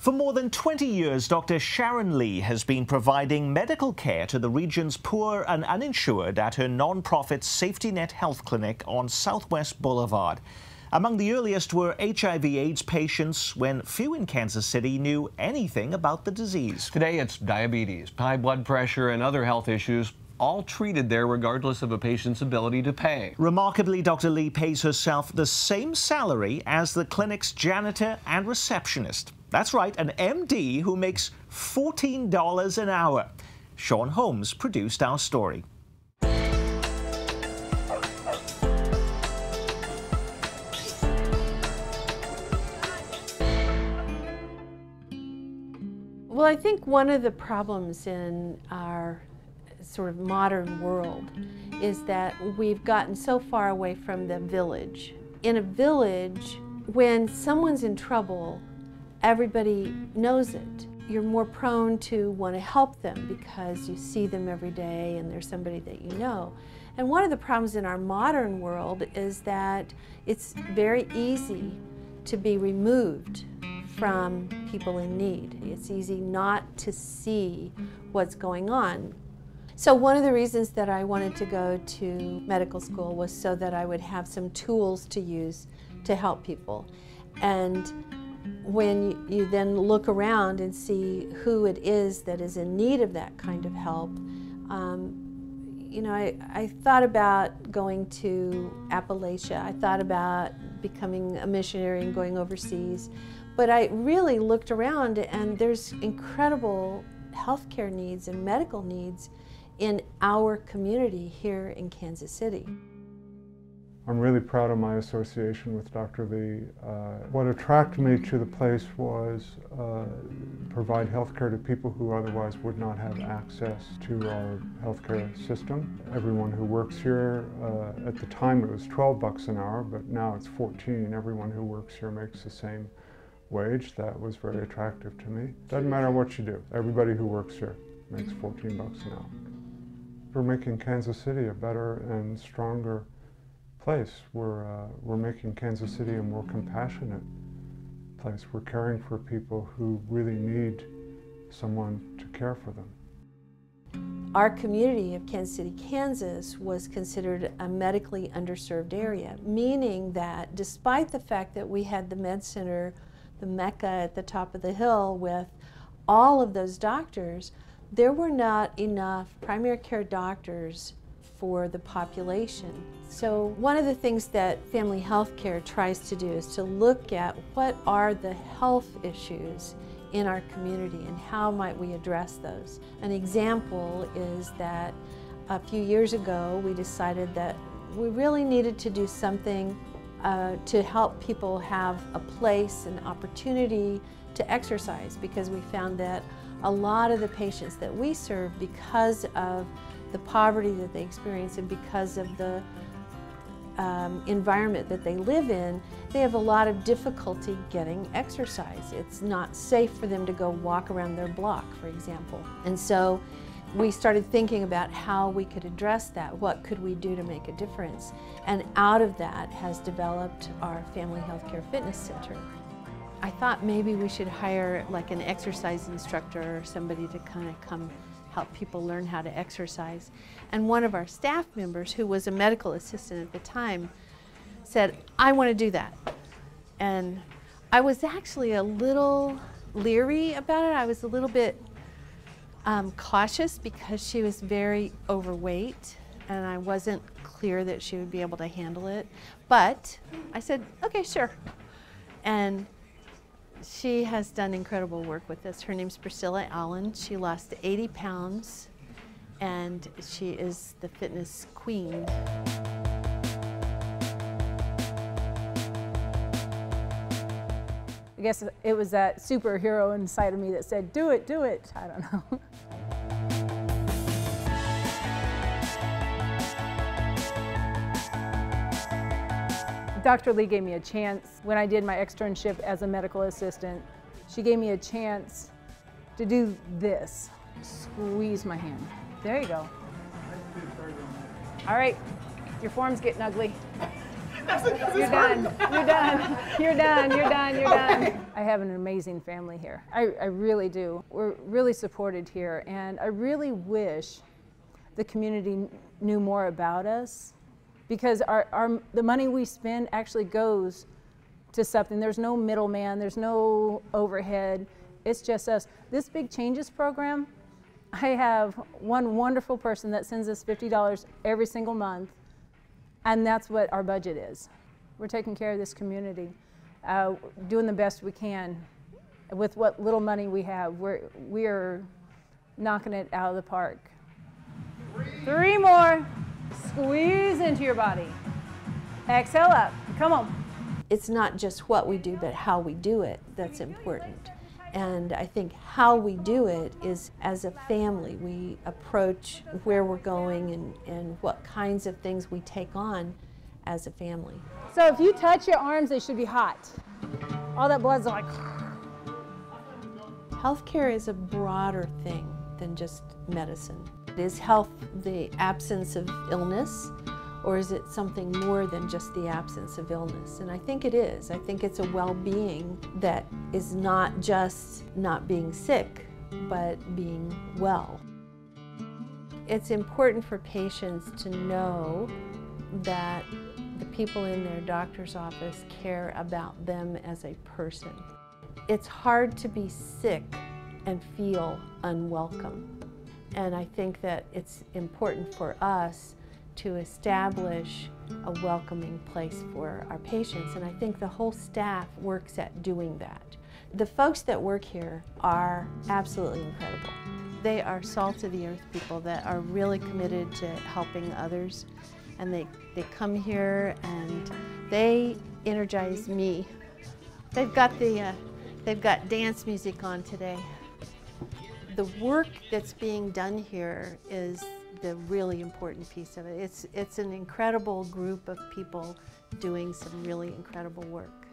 For more than 20 years, Dr. Sharon Lee has been providing medical care to the region's poor and uninsured at her non-profit Safety Net Health Clinic on Southwest Boulevard. Among the earliest were HIV/AIDS patients when few in Kansas City knew anything about the disease. Today it's diabetes, high blood pressure, and other health issues, all treated there regardless of a patient's ability to pay. Remarkably, Dr. Lee pays herself the same salary as the clinic's janitor and receptionist. That's right, an MD who makes $14 an hour. Sean Holmes produced our story. Well, I think one of the problems in our sort of modern world is that we've gotten so far away from the village. In a village, when someone's in trouble, everybody knows it. You're more prone to want to help them because you see them every day and there's somebody that you know. And one of the problems in our modern world is that it's very easy to be removed from people in need. It's easy not to see what's going on. So one of the reasons that I wanted to go to medical school was so that I would have some tools to use to help people. And when you then look around and see who it is that is in need of that kind of help, you know, I thought about going to Appalachia. I thought about becoming a missionary and going overseas. But I really looked around, and there's incredible healthcare needs and medical needs in our community here in Kansas City. I'm really proud of my association with Dr. Lee. What attracted me to the place was provide healthcare to people who otherwise would not have access to our healthcare system. Everyone who works here, at the time it was 12 bucks an hour, but now it's 14. Everyone who works here makes the same wage. That was very attractive to me. Doesn't matter what you do. Everybody who works here makes 14 bucks an hour. We're making Kansas City a better and stronger place. We're making Kansas City a more compassionate place. We're caring for people who really need someone to care for them. Our community of Kansas City, Kansas was considered a medically underserved area, meaning that despite the fact that we had the med center, the Mecca at the top of the hill with all of those doctors, there were not enough primary care doctors for the population. So one of the things that Family Health Care tries to do is to look at what are the health issues in our community and how might we address those. An example is that a few years ago we decided that we really needed to do something to help people have a place, an opportunity to exercise, because we found that a lot of the patients that we serve, because of the poverty that they experience and because of the environment that they live in, they have a lot of difficulty getting exercise. It's not safe for them to go walk around their block, for example. And so we started thinking about how we could address that. What could we do to make a difference? And out of that has developed our Family Healthcare Fitness Center. I thought maybe we should hire like an exercise instructor or somebody to kind of come help people learn how to exercise. And one of our staff members, who was a medical assistant at the time, said, I want to do that. And I was actually a little leery about it. I was a little bit cautious because she was very overweight and I wasn't clear that she would be able to handle it. But I said, okay, sure. And she has done incredible work with us. Her name's Priscilla Allen. She lost 80 pounds and she is the fitness queen. I guess it was that superhero inside of me that said, do it, do it. I don't know. Dr. Lee gave me a chance when I did my externship as a medical assistant. She gave me a chance to do this, squeeze my hand. There you go. All right, your form's getting ugly. You're done. You're done. You're done. You're done. You're done. I have an amazing family here. I really do. We're really supported here, and I really wish the community knew more about us, because the money we spend actually goes to something. There's no middleman. There's no overhead. It's just us. This Big Changes program, I have one wonderful person that sends us $50 every single month, and that's what our budget is. We're taking care of this community, doing the best we can with what little money we have. We're knocking it out of the park. 3 more. Squeeze into your body. Exhale up. Come on. It's not just what we do, but how we do it that's important. And I think how we do it is as a family. We approach where we're going and what kinds of things we take on as a family. So if you touch your arms, they should be hot. All that blood's like... Healthcare is a broader thing than just medicine. Is health the absence of illness, or is it something more than just the absence of illness? And I think it is. I think it's a well-being that is not just not being sick, but being well. It's important for patients to know that the people in their doctor's office care about them as a person. It's hard to be sick and feel unwelcome. And I think that it's important for us to establish a welcoming place for our patients, and I think the whole staff works at doing that. The folks that work here are absolutely incredible. They are salt of the earth people that are really committed to helping others, and they come here and they energize me. They've got dance music on today. The work that's being done here is the really important piece of it. It's an incredible group of people doing some really incredible work.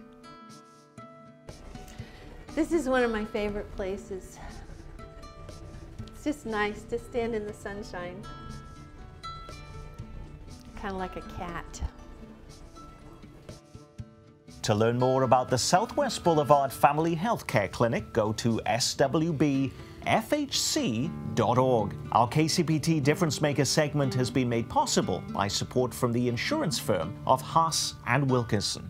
This is one of my favorite places. It's just nice to stand in the sunshine. Kind of like a cat. To learn more about the Southwest Boulevard Family Healthcare Clinic, go to swbfhc.org. Our KCPT Difference Maker segment has been made possible by support from the insurance firm of Haas and Wilkinson.